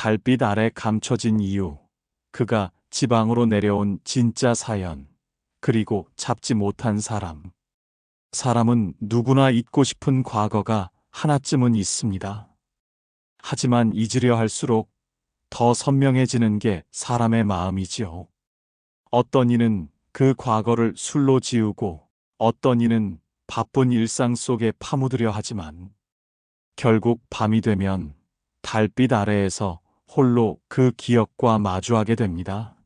달빛 아래 감춰진 이유, 그가 지방으로 내려온 진짜 사연, 그리고 잡지 못한 사람. 사람은 누구나 잊고 싶은 과거가 하나쯤은 있습니다. 하지만 잊으려 할수록 더 선명해지는 게 사람의 마음이지요. 어떤 이는 그 과거를 술로 지우고 어떤 이는 바쁜 일상 속에 파묻으려 하지만 결국 밤이 되면 달빛 아래에서 홀로 그 기억과 마주하게 됩니다.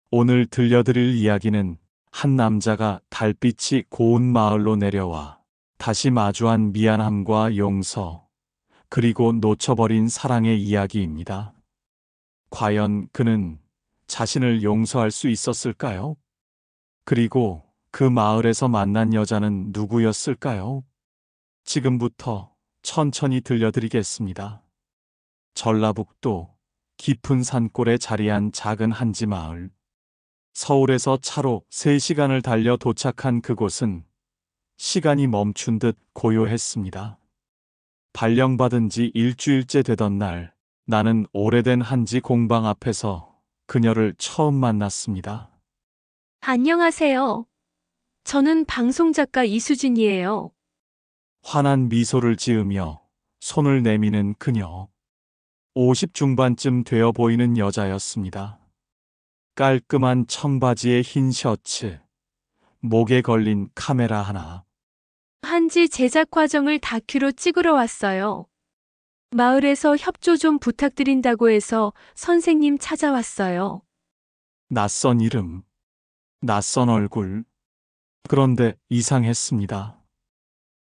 오늘 들려드릴 이야기는 한 남자가 달빛이 고운 마을로 내려와 다시 마주한 미안함과 용서, 그리고 놓쳐버린 사랑의 이야기입니다. 과연 그는 자신을 용서할 수 있었을까요? 그리고 그 마을에서 만난 여자는 누구였을까요? 지금부터 천천히 들려드리겠습니다. 전라북도 깊은 산골에 자리한 작은 한지 마을. 서울에서 차로 3시간을 달려 도착한 그곳은 시간이 멈춘 듯 고요했습니다. 발령받은 지 일주일째 되던 날, 나는 오래된 한지 공방 앞에서 그녀를 처음 만났습니다. 안녕하세요. 저는 방송작가 이수진이에요. 환한 미소를 지으며 손을 내미는 그녀. 50 중반쯤 되어 보이는 여자였습니다. 깔끔한 청바지에 흰 셔츠, 목에 걸린 카메라 하나. 한지 제작 과정을 다큐로 찍으러 왔어요. 마을에서 협조 좀 부탁드린다고 해서 선생님 찾아왔어요. 낯선 이름, 낯선 얼굴. 그런데 이상했습니다.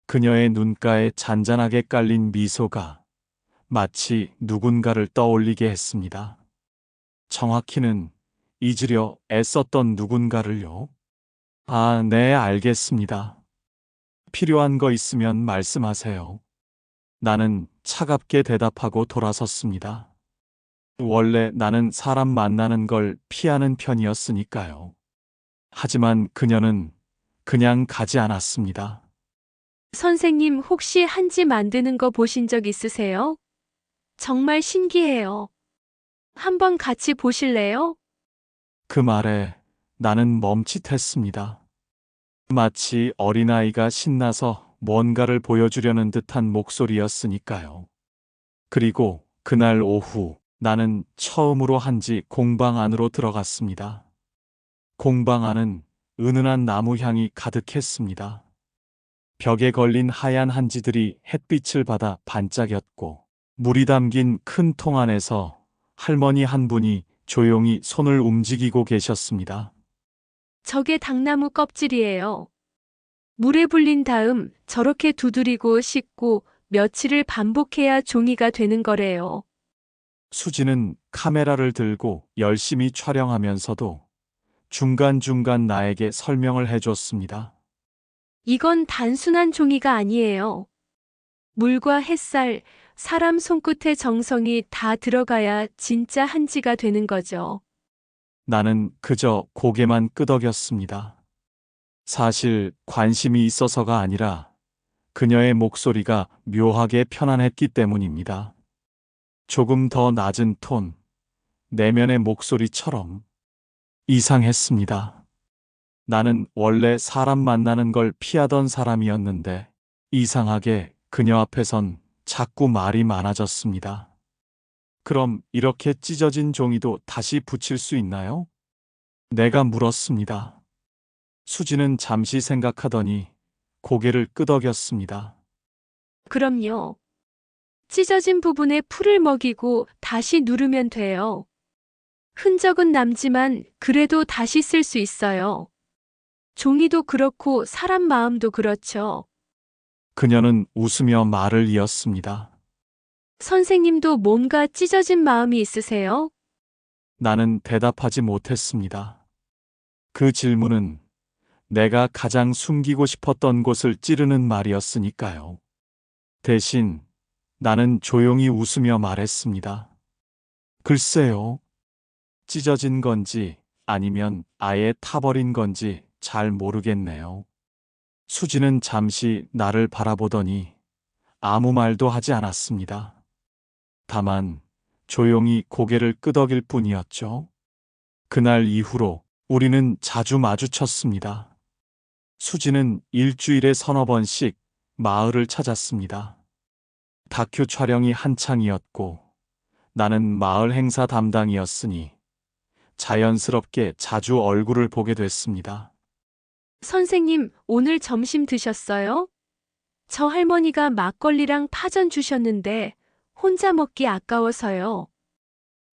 그녀의 눈가에 잔잔하게 깔린 미소가 마치 누군가를 떠올리게 했습니다. 정확히는 잊으려 애썼던 누군가를요. 아, 네, 알겠습니다. 필요한 거 있으면 말씀하세요. 나는 차갑게 대답하고 돌아섰습니다. 원래 나는 사람 만나는 걸 피하는 편이었으니까요. 하지만 그녀는 그냥 가지 않았습니다. 선생님 혹시 한지 만드는 거 보신 적 있으세요? 정말 신기해요. 한번 같이 보실래요? 그 말에 나는 멈칫했습니다. 마치 어린아이가 신나서 뭔가를 보여주려는 듯한 목소리였으니까요. 그리고 그날 오후 나는 처음으로 한지 공방 안으로 들어갔습니다. 공방 안은 은은한 나무 향이 가득했습니다. 벽에 걸린 하얀 한지들이 햇빛을 받아 반짝였고 물이 담긴 큰 통 안에서 할머니 한 분이 조용히 손을 움직이고 계셨습니다. 저게 당나무 껍질이에요. 물에 불린 다음 저렇게 두드리고 씻고 며칠을 반복해야 종이가 되는 거래요. 수지는 카메라를 들고 열심히 촬영하면서도 중간중간 나에게 설명을 해줬습니다. 이건 단순한 종이가 아니에요. 물과 햇살, 사람 손끝의 정성이 다 들어가야 진짜 한지가 되는 거죠. 나는 그저 고개만 끄덕였습니다. 사실 관심이 있어서가 아니라 그녀의 목소리가 묘하게 편안했기 때문입니다. 조금 더 낮은 톤, 내면의 목소리처럼 이상했습니다. 나는 원래 사람 만나는 걸 피하던 사람이었는데 이상하게 그녀 앞에선 자꾸 말이 많아졌습니다. 그럼 이렇게 찢어진 종이도 다시 붙일 수 있나요? 내가 물었습니다. 수지는 잠시 생각하더니 고개를 끄덕였습니다. 그럼요. 찢어진 부분에 풀을 먹이고 다시 누르면 돼요. 흔적은 남지만 그래도 다시 쓸 수 있어요. 종이도 그렇고 사람 마음도 그렇죠. 그녀는 웃으며 말을 이었습니다. 선생님도 뭔가 찢어진 마음이 있으세요? 나는 대답하지 못했습니다. 그 질문은 내가 가장 숨기고 싶었던 곳을 찌르는 말이었으니까요. 대신 나는 조용히 웃으며 말했습니다. 글쎄요. 찢어진 건지 아니면 아예 타버린 건지 잘 모르겠네요. 수지는 잠시 나를 바라보더니 아무 말도 하지 않았습니다. 다만 조용히 고개를 끄덕일 뿐이었죠. 그날 이후로 우리는 자주 마주쳤습니다. 수지는 일주일에 서너 번씩 마을을 찾았습니다. 다큐 촬영이 한창이었고 나는 마을 행사 담당이었으니 자연스럽게 자주 얼굴을 보게 됐습니다. 선생님, 오늘 점심 드셨어요? 저 할머니가 막걸리랑 파전 주셨는데 혼자 먹기 아까워서요.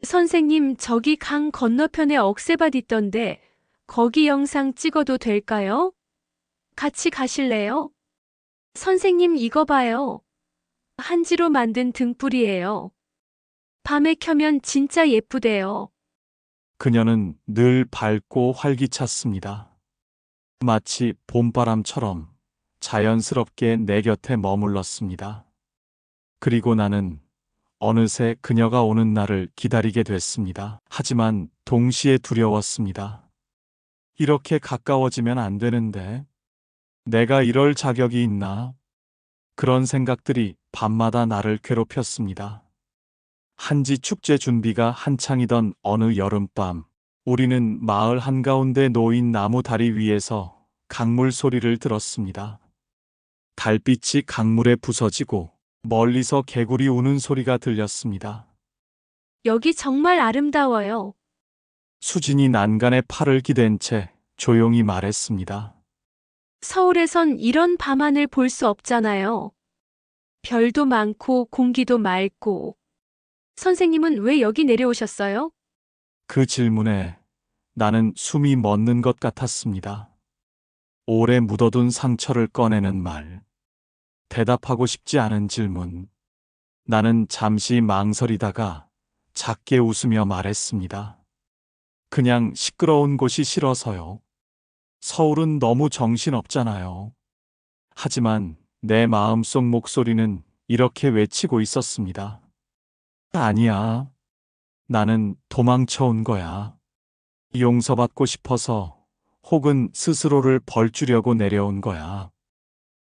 선생님, 저기 강 건너편에 억새밭 있던데 거기 영상 찍어도 될까요? 같이 가실래요? 선생님, 이거 봐요. 한지로 만든 등불이에요. 밤에 켜면 진짜 예쁘대요. 그녀는 늘 밝고 활기찼습니다. 마치 봄바람처럼 자연스럽게 내 곁에 머물렀습니다. 그리고 나는 어느새 그녀가 오는 날을 기다리게 됐습니다. 하지만 동시에 두려웠습니다. 이렇게 가까워지면 안 되는데, 내가 이럴 자격이 있나? 그런 생각들이 밤마다 나를 괴롭혔습니다. 한지 축제 준비가 한창이던 어느 여름밤, 우리는 마을 한가운데 놓인 나무 다리 위에서 강물 소리를 들었습니다. 달빛이 강물에 부서지고 멀리서 개구리 우는 소리가 들렸습니다. 여기 정말 아름다워요. 수진이 난간에 팔을 기댄 채 조용히 말했습니다. 서울에선 이런 밤하늘 볼 수 없잖아요. 별도 많고 공기도 맑고. 선생님은 왜 여기 내려오셨어요? 그 질문에 나는 숨이 멎는 것 같았습니다. 오래 묻어둔 상처를 꺼내는 말. 대답하고 싶지 않은 질문. 나는 잠시 망설이다가 작게 웃으며 말했습니다. 그냥 시끄러운 곳이 싫어서요. 서울은 너무 정신없잖아요. 하지만 내 마음속 목소리는 이렇게 외치고 있었습니다. 아니야. 나는 도망쳐온 거야. 용서받고 싶어서 혹은 스스로를 벌주려고 내려온 거야.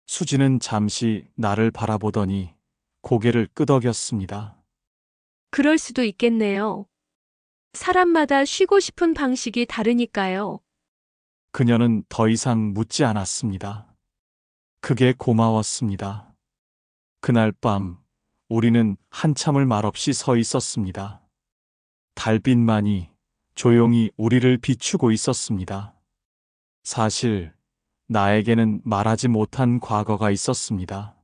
수지는 잠시 나를 바라보더니 고개를 끄덕였습니다. 그럴 수도 있겠네요. 사람마다 쉬고 싶은 방식이 다르니까요. 그녀는 더 이상 묻지 않았습니다. 그게 고마웠습니다. 그날 밤 우리는 한참을 말없이 서 있었습니다. 달빛만이 조용히 우리를 비추고 있었습니다. 사실 나에게는 말하지 못한 과거가 있었습니다.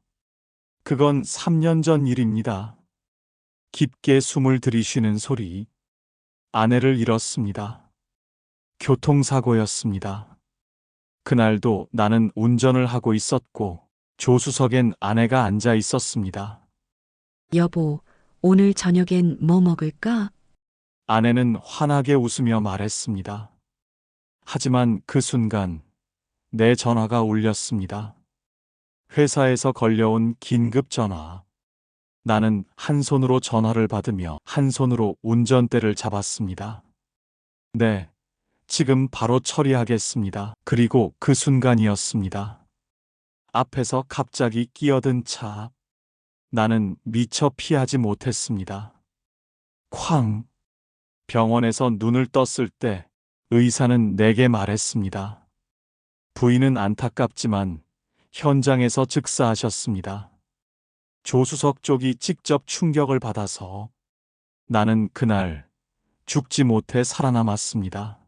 그건 3년 전 일입니다. 깊게 숨을 들이쉬는 소리. 아내를 잃었습니다. 교통사고였습니다. 그날도 나는 운전을 하고 있었고 조수석엔 아내가 앉아 있었습니다. 여보, 오늘 저녁엔 뭐 먹을까? 아내는 환하게 웃으며 말했습니다. 하지만 그 순간 내 전화가 울렸습니다. 회사에서 걸려온 긴급 전화. 나는 한 손으로 전화를 받으며 한 손으로 운전대를 잡았습니다. 네, 지금 바로 처리하겠습니다. 그리고 그 순간이었습니다. 앞에서 갑자기 끼어든 차. 나는 미처 피하지 못했습니다. 쾅! 병원에서 눈을 떴을 때 의사는 내게 말했습니다. 부인은 안타깝지만 현장에서 즉사하셨습니다. 조수석 쪽이 직접 충격을 받아서 나는 그날 죽지 못해 살아남았습니다.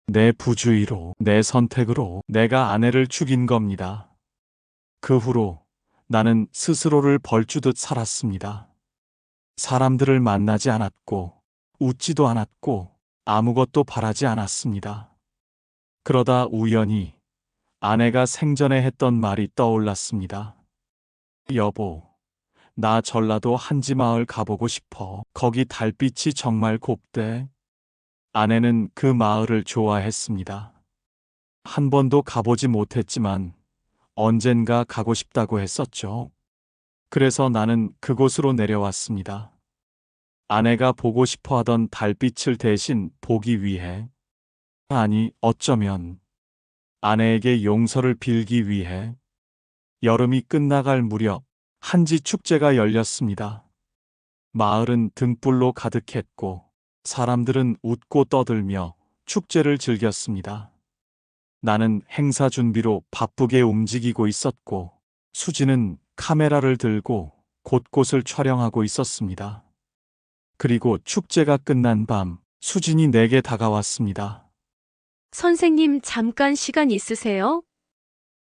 내 부주의로, 내 선택으로 내가 아내를 죽인 겁니다. 그 후로 나는 스스로를 벌주듯 살았습니다. 사람들을 만나지 않았고, 웃지도 않았고, 아무것도 바라지 않았습니다. 그러다 우연히 아내가 생전에 했던 말이 떠올랐습니다. 여보, 나 전라도 한지마을 가보고 싶어. 거기 달빛이 정말 곱대. 아내는 그 마을을 좋아했습니다. 한 번도 가보지 못했지만 언젠가 가고 싶다고 했었죠. 그래서 나는 그곳으로 내려왔습니다. 아내가 보고 싶어 하던 달빛을 대신 보기 위해. 아니, 어쩌면 아내에게 용서를 빌기 위해. 여름이 끝나갈 무렵 한지 축제가 열렸습니다. 마을은 등불로 가득했고 사람들은 웃고 떠들며 축제를 즐겼습니다. 나는 행사 준비로 바쁘게 움직이고 있었고 수지는 카메라를 들고 곳곳을 촬영하고 있었습니다. 그리고 축제가 끝난 밤 수진이 내게 다가왔습니다. 선생님, 잠깐 시간 있으세요?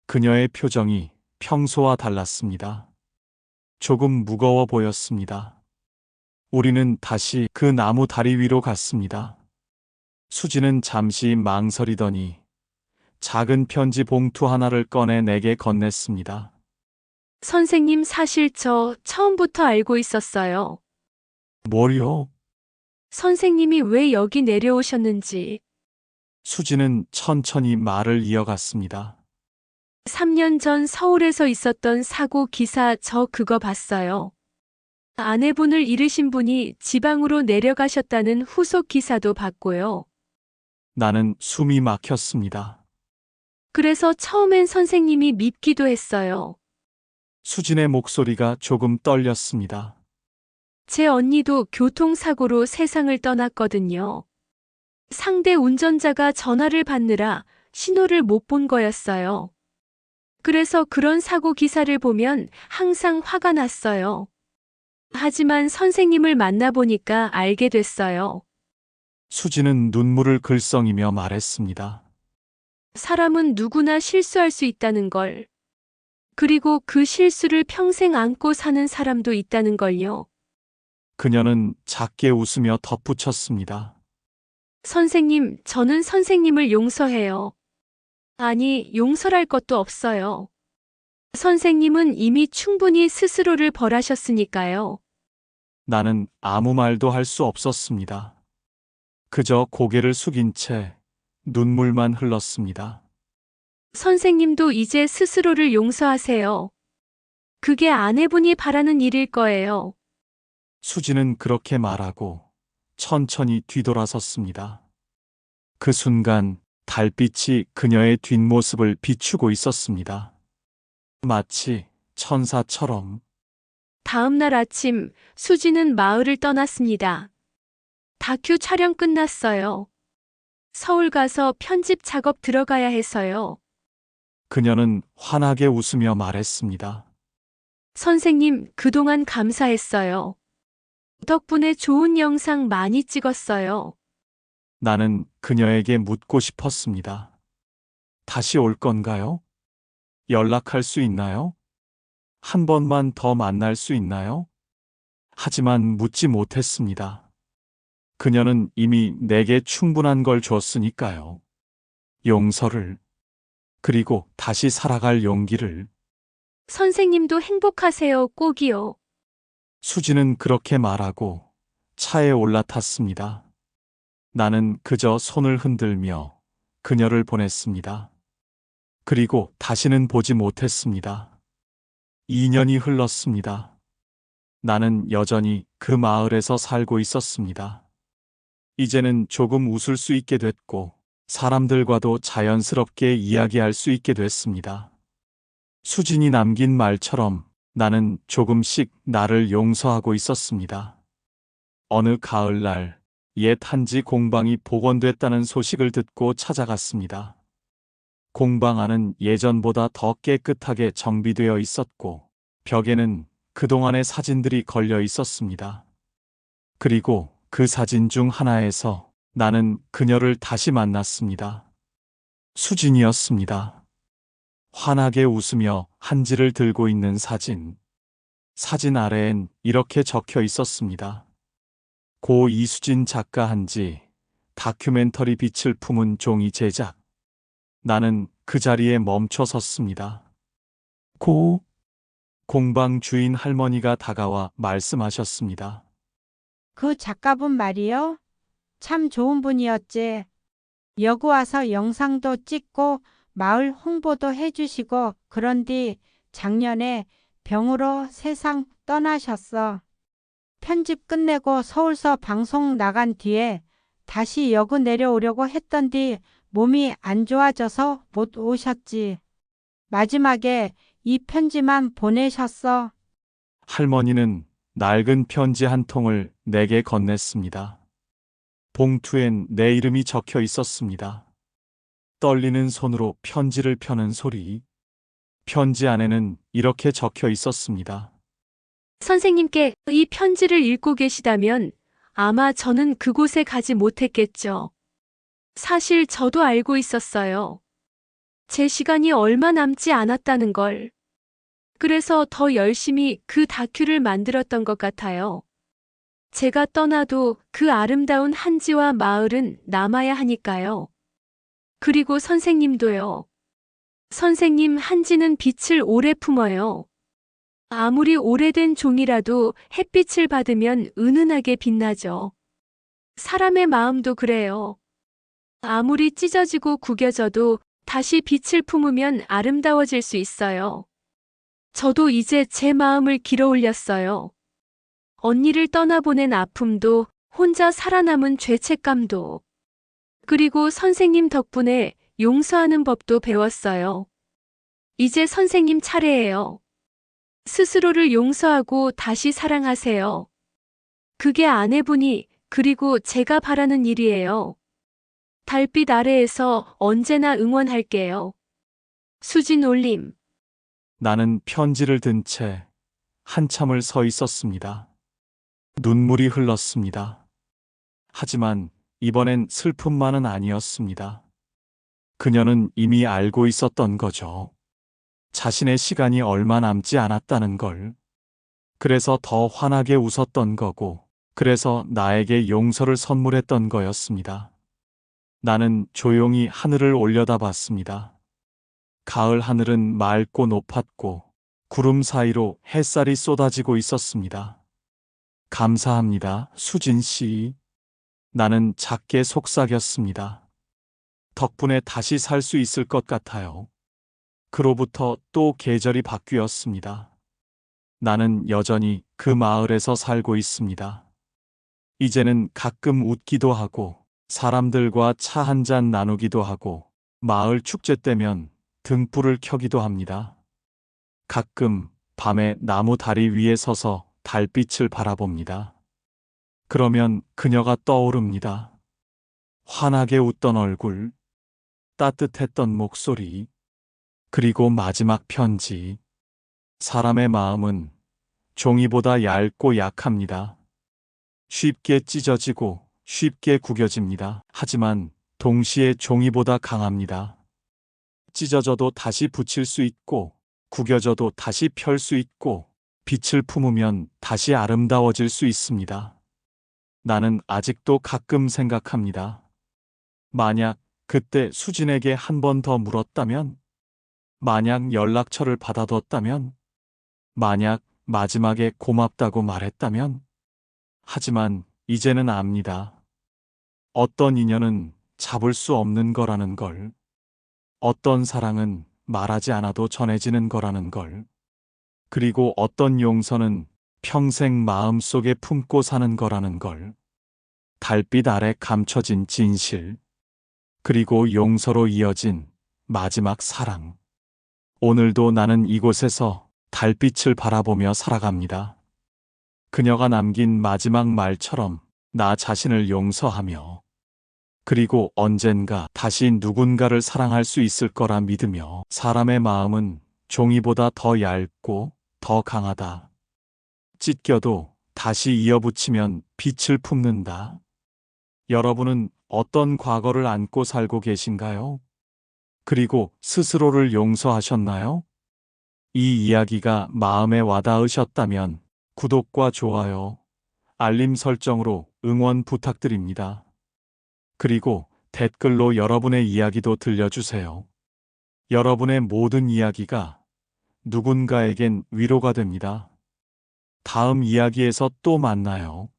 그녀의 표정이 평소와 달랐습니다. 조금 무거워 보였습니다. 우리는 다시 그 나무 다리 위로 갔습니다. 수지는 잠시 망설이더니 작은 편지 봉투 하나를 꺼내 내게 건넸습니다. 선생님, 사실 저 처음부터 알고 있었어요. 뭐요? 선생님이 왜 여기 내려오셨는지. 수지는 천천히 말을 이어갔습니다. 3년 전 서울에서 있었던 사고 기사 저 그거 봤어요. 아내분을 잃으신 분이 지방으로 내려가셨다는 후속 기사도 봤고요. 나는 숨이 막혔습니다. 그래서 처음엔 선생님이 밉기도 했어요. 수진의 목소리가 조금 떨렸습니다. 제 언니도 교통사고로 세상을 떠났거든요. 상대 운전자가 전화를 받느라 신호를 못 본 거였어요. 그래서 그런 사고 기사를 보면 항상 화가 났어요. 하지만 선생님을 만나보니까 알게 됐어요. 수지는 눈물을 글썽이며 말했습니다. 사람은 누구나 실수할 수 있다는 걸. 그리고 그 실수를 평생 안고 사는 사람도 있다는 걸요. 그녀는 작게 웃으며 덧붙였습니다. 선생님, 저는 선생님을 용서해요. 아니, 용서할 것도 없어요. 선생님은 이미 충분히 스스로를 벌하셨으니까요. 나는 아무 말도 할 수 없었습니다. 그저 고개를 숙인 채 눈물만 흘렀습니다. 선생님도 이제 스스로를 용서하세요. 그게 아내분이 바라는 일일 거예요. 수지는 그렇게 말하고 천천히 뒤돌아섰습니다. 그 순간 달빛이 그녀의 뒷모습을 비추고 있었습니다. 마치 천사처럼. 다음 날 아침, 수지는 마을을 떠났습니다. 다큐 촬영 끝났어요. 서울 가서 편집 작업 들어가야 해서요. 그녀는 환하게 웃으며 말했습니다. 선생님, 그동안 감사했어요. 덕분에 좋은 영상 많이 찍었어요. 나는 그녀에게 묻고 싶었습니다. 다시 올 건가요? 연락할 수 있나요? 한 번만 더 만날 수 있나요? 하지만 묻지 못했습니다. 그녀는 이미 내게 충분한 걸 줬으니까요. 용서를, 그리고 다시 살아갈 용기를. 선생님도 행복하세요, 꼭이요. 수지는 그렇게 말하고 차에 올라탔습니다. 나는 그저 손을 흔들며 그녀를 보냈습니다. 그리고 다시는 보지 못했습니다. 2년이 흘렀습니다. 나는 여전히 그 마을에서 살고 있었습니다. 이제는 조금 웃을 수 있게 됐고 사람들과도 자연스럽게 이야기할 수 있게 됐습니다. 수진이 남긴 말처럼 나는 조금씩 나를 용서하고 있었습니다. 어느 가을날 옛 한지 공방이 복원됐다는 소식을 듣고 찾아갔습니다. 공방 안은 예전보다 더 깨끗하게 정비되어 있었고 벽에는 그동안의 사진들이 걸려 있었습니다. 그리고 그 사진 중 하나에서 나는 그녀를 다시 만났습니다. 수진이었습니다. 환하게 웃으며 한지를 들고 있는 사진. 사진 아래엔 이렇게 적혀 있었습니다. 고 이수진 작가 한지, 다큐멘터리 빛을 품은 종이 제작. 나는 그 자리에 멈춰 섰습니다. 공방 주인 할머니가 다가와 말씀하셨습니다. 그 작가분 말이요? 참 좋은 분이었지. 여기 와서 영상도 찍고 마을 홍보도 해주시고 그런디 작년에 병으로 세상 떠나셨어. 편집 끝내고 서울서 방송 나간 뒤에 다시 여기 내려오려고 했던디 몸이 안 좋아져서 못 오셨지. 마지막에 이 편지만 보내셨어. 할머니는 낡은 편지 한 통을 내게 건넸습니다. 봉투엔 내 이름이 적혀 있었습니다. 떨리는 손으로 편지를 펴는 소리. 편지 안에는 이렇게 적혀 있었습니다. 선생님께 이 편지를 읽고 계시다면 아마 저는 그곳에 가지 못했겠죠. 사실 저도 알고 있었어요. 제 시간이 얼마 남지 않았다는 걸. 그래서 더 열심히 그 다큐를 만들었던 것 같아요. 제가 떠나도 그 아름다운 한지와 마을은 남아야 하니까요. 그리고 선생님도요. 선생님 한지는 빛을 오래 품어요. 아무리 오래된 종이라도 햇빛을 받으면 은은하게 빛나죠. 사람의 마음도 그래요. 아무리 찢어지고 구겨져도 다시 빛을 품으면 아름다워질 수 있어요. 저도 이제 제 마음을 길어 올렸어요. 언니를 떠나보낸 아픔도, 혼자 살아남은 죄책감도, 그리고 선생님 덕분에 용서하는 법도 배웠어요. 이제 선생님 차례예요. 스스로를 용서하고 다시 사랑하세요. 그게 아내분이, 그리고 제가 바라는 일이에요. 달빛 아래에서 언제나 응원할게요. 수진 올림. 나는 편지를 든 채 한참을 서 있었습니다. 눈물이 흘렀습니다. 하지만 이번엔 슬픔만은 아니었습니다. 그녀는 이미 알고 있었던 거죠. 자신의 시간이 얼마 남지 않았다는 걸. 그래서 더 환하게 웃었던 거고, 그래서 나에게 용서를 선물했던 거였습니다. 나는 조용히 하늘을 올려다봤습니다. 가을 하늘은 맑고 높았고, 구름 사이로 햇살이 쏟아지고 있었습니다. 감사합니다, 수진 씨. 나는 작게 속삭였습니다. 덕분에 다시 살 수 있을 것 같아요. 그로부터 또 계절이 바뀌었습니다. 나는 여전히 그 마을에서 살고 있습니다. 이제는 가끔 웃기도 하고, 사람들과 차 한 잔 나누기도 하고, 마을 축제 때면 등불을 켜기도 합니다. 가끔 밤에 나무 다리 위에 서서 달빛을 바라봅니다. 그러면 그녀가 떠오릅니다. 환하게 웃던 얼굴, 따뜻했던 목소리, 그리고 마지막 편지. 사람의 마음은 종이보다 얇고 약합니다. 쉽게 찢어지고 쉽게 구겨집니다. 하지만 동시에 종이보다 강합니다. 찢어져도 다시 붙일 수 있고, 구겨져도 다시 펼 수 있고, 빛을 품으면 다시 아름다워질 수 있습니다. 나는 아직도 가끔 생각합니다. 만약 그때 수진에게 한 번 더 물었다면, 만약 연락처를 받아뒀다면, 만약 마지막에 고맙다고 말했다면, 하지만 이제는 압니다. 어떤 인연은 잡을 수 없는 거라는 걸, 어떤 사랑은 말하지 않아도 전해지는 거라는 걸, 그리고 어떤 용서는 평생 마음속에 품고 사는 거라는 걸, 달빛 아래 감춰진 진실, 그리고 용서로 이어진 마지막 사랑. 오늘도 나는 이곳에서 달빛을 바라보며 살아갑니다. 그녀가 남긴 마지막 말처럼 나 자신을 용서하며, 그리고 언젠가 다시 누군가를 사랑할 수 있을 거라 믿으며, 사람의 마음은 종이보다 더 얇고 더 강하다. 찢겨도 다시 이어붙이면 빛을 품는다. 여러분은 어떤 과거를 안고 살고 계신가요? 그리고 스스로를 용서하셨나요? 이 이야기가 마음에 와닿으셨다면 구독과 좋아요, 알림 설정으로 응원 부탁드립니다. 그리고 댓글로 여러분의 이야기도 들려주세요. 여러분의 모든 이야기가 누군가에겐 위로가 됩니다. 다음 이야기에서 또 만나요.